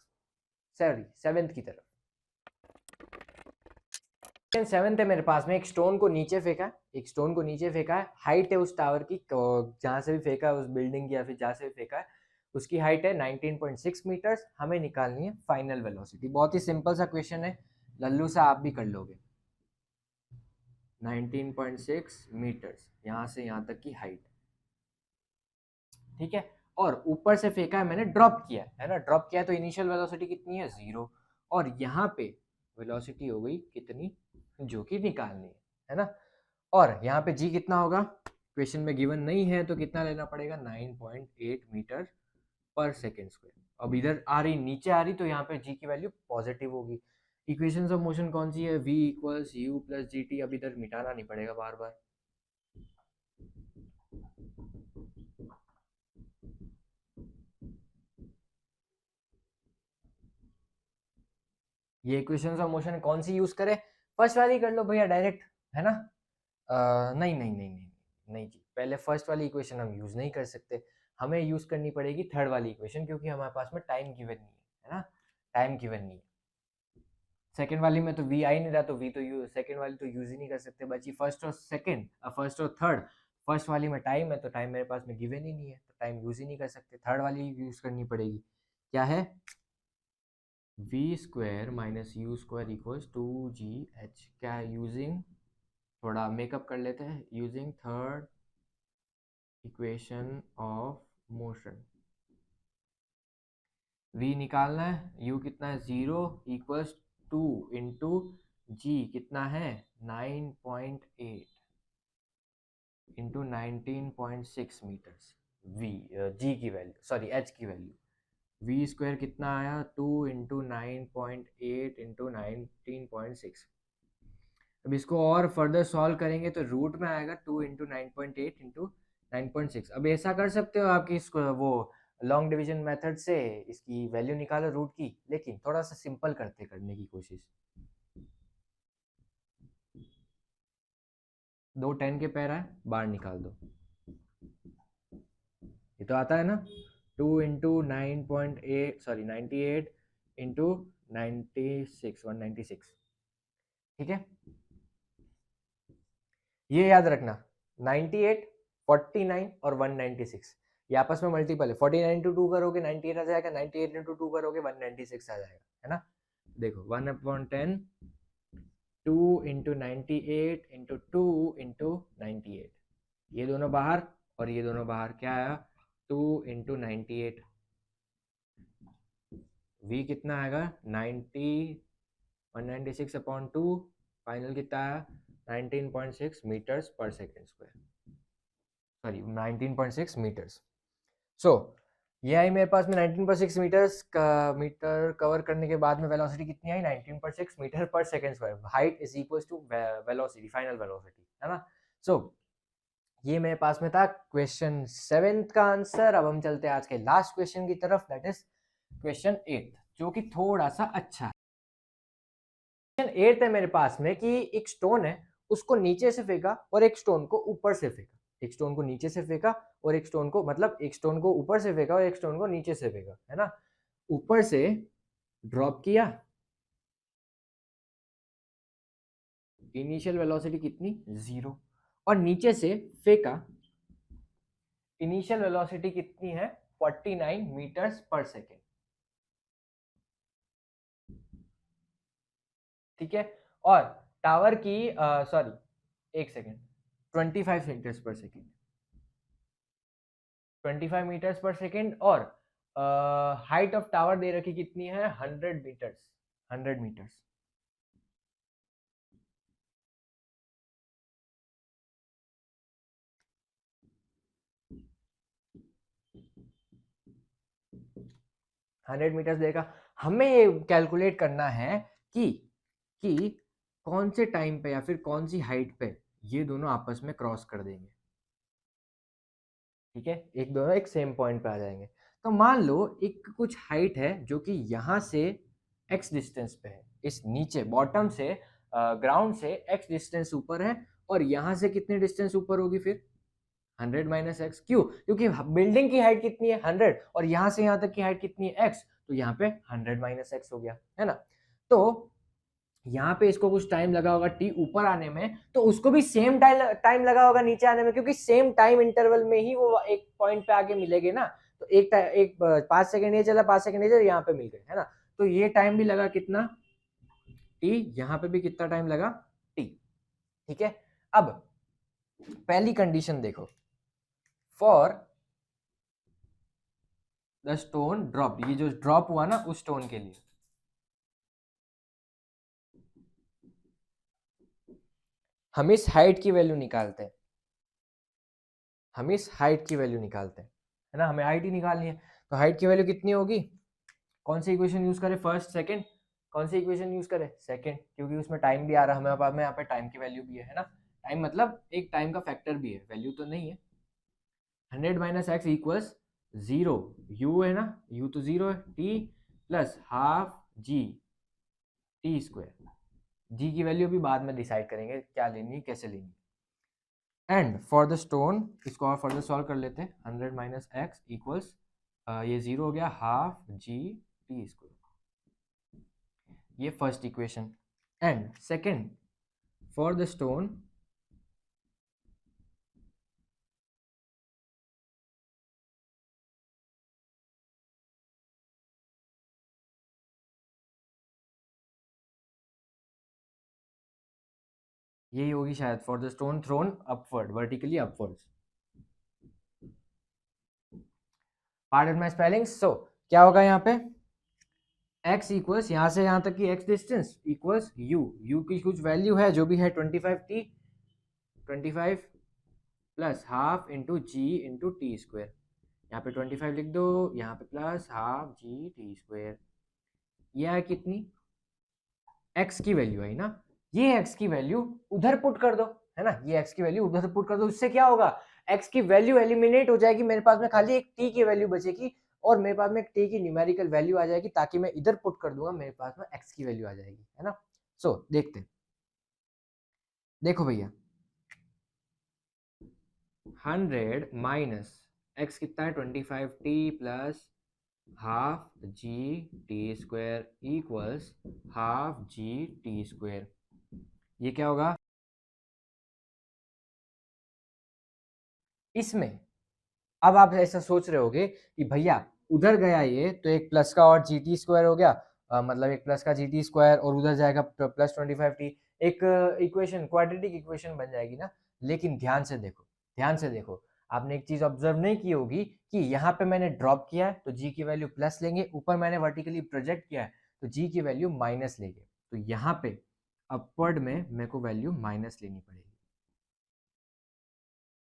सॉरी 7 की तरफ। 7 है मेरे पास में, एक स्टोन को नीचे फेंका है, एक स्टोन को नीचे फेंका है, हाइट है उस टावर की, जहां से भी फेंका है उस बिल्डिंग की या फिर जहां से भी फेंका है उसकी हाइट है 19.6 मीटर्स। हमें निकालनी है फाइनल वेलोसिटी। बहुत ही सिंपल सा क्वेश्चन है, लल्लू सा आप भी कर लोगे। 19.6 मीटर्स यहाँ से यहाँ तक की हाइट। ठीक है, और ऊपर से फेंका है मैंने, ड्रॉप किया है ना, ड्रॉप किया है तो इनिशियल वेलोसिटी कितनी है 0, और यहाँ पे वेलोसिटी हो गई कितनी, जो कि निकालनी है ना। और यहाँ पे जी कितना होगा, क्वेश्चन में गिवन नहीं है, तो कितना लेना पड़ेगा 9.8 मीटर पर सेकेंड स्क्वायर। अब इधर आ रही, नीचे आ रही, तो यहाँ पे जी की वैल्यू पॉजिटिव होगी। इक्वेशन ऑफ मोशन कौन सी है, v equals you plus G T. अब इधर मिटाना नहीं पड़ेगा बार बार, ये इक्वेशन ऑफ मोशन कौन सी यूज करें, फर्स्ट वाली कर लो भैया डायरेक्ट, है ना। नहीं नहीं नहीं नहीं नहीं जी, पहले फर्स्ट वाली इक्वेशन हम यूज नहीं कर सकते, हमें यूज करनी पड़ेगी थर्ड वाली इक्वेशन, क्योंकि हमारे पास में टाइम गिवन नहीं है ना, टाइम गिवन नहीं है। सेकंड वाली में तो वी आ ही नहीं रहा, तो वी तो सेकंड वाली तो यूज ही नहीं कर सकते, बची फर्स्ट और सेकंड, फर्स्ट और थर्ड। फर्स्ट वाली में टाइम है, तो टाइम मेरे पास में गिवन ही नहीं है, तो टाइम यूज ही नहीं कर सकते, थर्ड वाली यूज करनी पड़ेगी। क्या है, V square minus U square equals 2gh। क्या है, यूजिंग, थोड़ा मेकअप कर लेते हैं, using third equation of motion. v निकालना है, u कितना है 0 इक्वल्स 2 इंटू जी कितना है 9.8 इंटू 19.6 मीटर्स। v g की वैल्यू, सॉरी h की वैल्यू, v स्क्वायर कितना आया 2 इंटू 9.8 इंटू 19.6। अब इसको और फर्दर सॉल्व करेंगे तो रूट में आएगा 2 इंटू 9.8 इंटू 9.6। अब ऐसा कर सकते हो आपकी इसको वो लॉन्ग डिवीजन मेथड से इसकी वैल्यू निकालो रूट की, लेकिन थोड़ा सा सिंपल करने की कोशिश। 2 10 के पैर है, बाहर निकाल दो, ये तो आता है ना, 2 इंटू 9.8 सॉरी 98 इंटू 96 196। ठीक है, ये याद रखना 98 49 और 196, ये आपस में मल्टीपल है, 49 इंटू 2 करोगे 98 आ जाएगा, 98 इंटू 2 करोगे 196 आ जाएगा, है ना। देखो 1/10 2 इंटू 98 इंटू 2 इंटू 98, ये दोनों बाहर और ये दोनों बाहर, क्या आया 2 इंटू 98, v कितना आएगा 90 196 अपॉन 2, फाइनल कितना आया 19.6 मीटर्स पर सेकेंड स्क्वायर, सॉरी 19.6 मीटर्स। सो ये आई मेरे पास में 19.6 मीटर्स का मीटर कवर करने के बाद में वेलोसिटी कितनी आई 19.6 मीटर पर second square, height is equal to velocity, final velocity, है ना। सो ये मेरे पास में था क्वेश्चन 7 का आंसर। अब हम चलते हैं आज के लास्ट क्वेश्चन की तरफ, दैट इज क्वेश्चन 8, जो कि थोड़ा सा अच्छा है। क्वेश्चन 8 है मेरे पास में कि एक स्टोन है, उसको नीचे से फेंका और एक स्टोन को ऊपर से फेंका, एक स्टोन को नीचे से फेंका और एक स्टोन को, मतलब एक स्टोन को ऊपर से फेंका और एक स्टोन को नीचे से फेंका, है ना। ऊपर से ड्रॉप किया, इनिशियल वेलोसिटी कितनी 0, और नीचे से फेंका, इनिशियल वेलोसिटी कितनी है 49 मीटर्स पर सेकेंड, ठीक है। और टावर की सॉरी एक सेकेंड, 25 मीटर्स पर सेकेंड, 25 मीटर्स पर सेकेंड, और हाइट ऑफ टावर दे रखी कितनी है 100 मीटर्स, 100 मीटर्स। हंड्रेड मीटर्स देगा, हमें ये कैलकुलेट करना है कि कौन से टाइम पे या फिर कौन सी हाइट पे ये दोनों आपस में क्रॉस कर देंगे, ठीक है, एक दोनों एक सेम पॉइंट पे आ जाएंगे। तो मान लो एक कुछ हाइट है जो कि यहाँ से x डिस्टेंस पे है, इस नीचे बॉटम से ग्राउंड से x डिस्टेंस ऊपर है, और यहाँ से कितने डिस्टेंस ऊपर होगी फिर 100 माइनस एक्स, क्यों, क्योंकि बिल्डिंग की हाइट कितनी है 100 और यहाँ से यहाँ तक की हाइट कितनी है x, तो यहाँ पे 100 माइनस एक्स हो गया, है ना। तो यहाँ पे इसको कुछ टाइम लगा होगा t ऊपर आने में, तो उसको भी सेम टाइम लगा होगा नीचे आने में, क्योंकि सेम टाइम इंटरवल में ही वो एक पॉइंट पे आके मिलेंगे ना। तो एक 5 सेकंड ये चला, 5 सेकंड ये चला, यहाँ पे मिल गए, है ना। तो ये टाइम भी लगा कितना t, यहाँ पे भी कितना टाइम लगा t, ठीक है। अब पहली कंडीशन देखो, फॉर द स्टोन ड्रॉप, ये जो ड्रॉप हुआ ना उस स्टोन के लिए, हम इस हाइट की वैल्यू निकालते हैं, हम इस हाइट की वैल्यू निकालते हैं, है ना, हमें हाइट ही निकालनी है। तो हाइट की वैल्यू कितनी होगी, कौन सी इक्वेशन यूज करें, फर्स्ट सेकंड, कौन सी इक्वेशन यूज करें सेकंड, क्योंकि उसमें टाइम भी आ रहा है हमें पास में, यहाँ पे टाइम की वैल्यू भी है ना, टाइम मतलब एक टाइम का फैक्टर भी है, वैल्यू तो नहीं है। 100 माइनस एक्स इक्वल्स 0, यू है ना, यू तो 0 है, T plus half G T square, G की वैल्यू भी बाद में डिसाइड करेंगे क्या लेनी है कैसे लेनी है। एंड फॉर द स्टोन, इसको और फर्दर सॉल्व कर लेते हैं, 100 माइनस एक्स इक्वल्स ये 0 हो गया हाफ जी टी स्क्वायर, ये first equation. And second, for the stone यही होगी शायद, for the stone thrown upward, vertically upwards, pardon my spelling. So क्या होगा यहाँ पे, x इक्वल्स यहाँ से यहाँ तक की x डिस्टेंस इक्वल्स u की कुछ वैल्यू है जो भी है 25t, 25 प्लस हाफ इंटू जी इंटू टी स्क्वायर, यहाँ पे 25 लिख दो, यहाँ पे plus half G T square, ये है कितनी x की वैल्यू आई ना, ये x की वैल्यू उधर पुट कर दो, है ना, ये x की वैल्यू उधर पुट कर दो, इससे क्या होगा x की वैल्यू एलिमिनेट हो जाएगी, मेरे पास में खाली एक t की वैल्यू बचेगी और मेरे पास में एक t की न्यूमेरिकल वैल्यू आ जाएगी, ताकि मैं इधर पुट कर दूंगा, मेरे पास में x की वैल्यू आ जाएगी, है ना। सो देखते हैं, देखो भैया 100 माइनस x कितना है 25t plus half G T square equals half G T square, ये क्या होगा, इसमें अब आप ऐसा सोच रहे होगे कि भैया उधर गया ये तो एक प्लस का और जी टी स्क्वायर हो गया, मतलब एक प्लस का जी टी स्क्वायर और उधर जाएगा प्लस 25t, एक इक्वेशन क्वाड्रेटिक इक्वेशन बन जाएगी ना। लेकिन ध्यान से देखो, ध्यान से देखो, आपने एक चीज ऑब्जर्व नहीं की होगी कि यहाँ पे मैंने ड्रॉप किया है तो जी की वैल्यू प्लस लेंगे, ऊपर मैंने वर्टिकली प्रोजेक्ट किया है तो जी की वैल्यू माइनस लेंगे। तो यहाँ पे अपवर्ड में मेरे को वैल्यू माइनस लेनी पड़ेगी।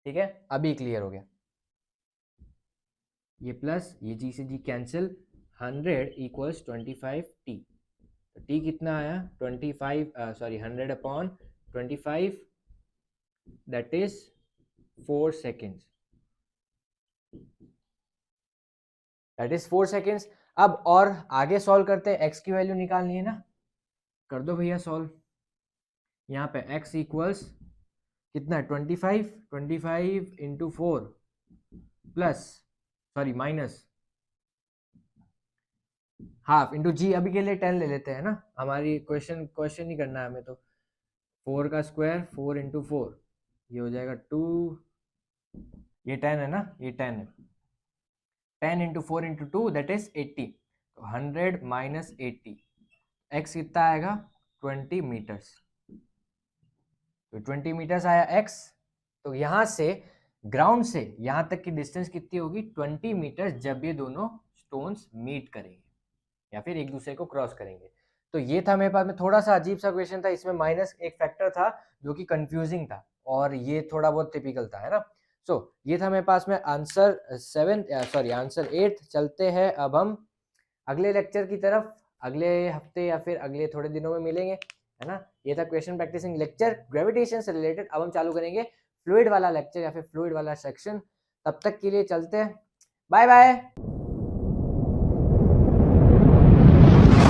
ठीक है, अभी क्लियर हो गया। ये प्लस ये जी से जी कैंसिल, 100 इक्वल्स 25t। तो t कितना आया 25, sorry 100 upon 25, that is 4 seconds, that is 4 seconds. अब और आगे सॉल्व करते हैं, x की वैल्यू निकालनी है ना, कर दो भैया सॉल्व। यहाँ पे x इक्वल्स कितना है 25, 25 into 4 plus sorry minus half into G, अभी के लिए 10 ले लेते हैं ना, हमारी क्वेश्चन ही करना है हमें। तो 4 का स्क्वायर 4 इंटू 4, ये हो जाएगा 2, ये 10 है ना, ये 10 है, 10 इंटू 4 इंटू 2 दैट इज 80। तो 100 माइनस 80, एक्स कितना आएगा 20 मीटर्स। तो 20 मीटर्स आया एक्स। तो यहाँ से ग्राउंड से यहाँ तक की डिस्टेंस कितनी होगी 20 मीटर्स, जब ये दोनों स्टोन्स मीट करेंगे या फिर एक दूसरे को क्रॉस करेंगे। तो ये था मेरे पास में थोड़ा सा अजीब सा क्वेश्चन था, इसमें माइनस एक फैक्टर था जो कि कंफ्यूजिंग था और ये थोड़ा बहुत टिपिकल था, है ना। सो ये था मेरे पास में आंसर 7, सॉरी आंसर 8। चलते हैं अब हम अगले लेक्चर की तरफ, अगले हफ्ते या फिर अगले थोड़े दिनों में मिलेंगे, है ना। ये था क्वेश्चन प्रैक्टिसिंग लेक्चर ग्रेविटेशन से रिलेटेड। अब हम चालू करेंगे फ्लूइड वाला लेक्चर या फिर फ्लूइड वाला सेक्शन। तब तक के लिए चलते हैं, बाय बाय।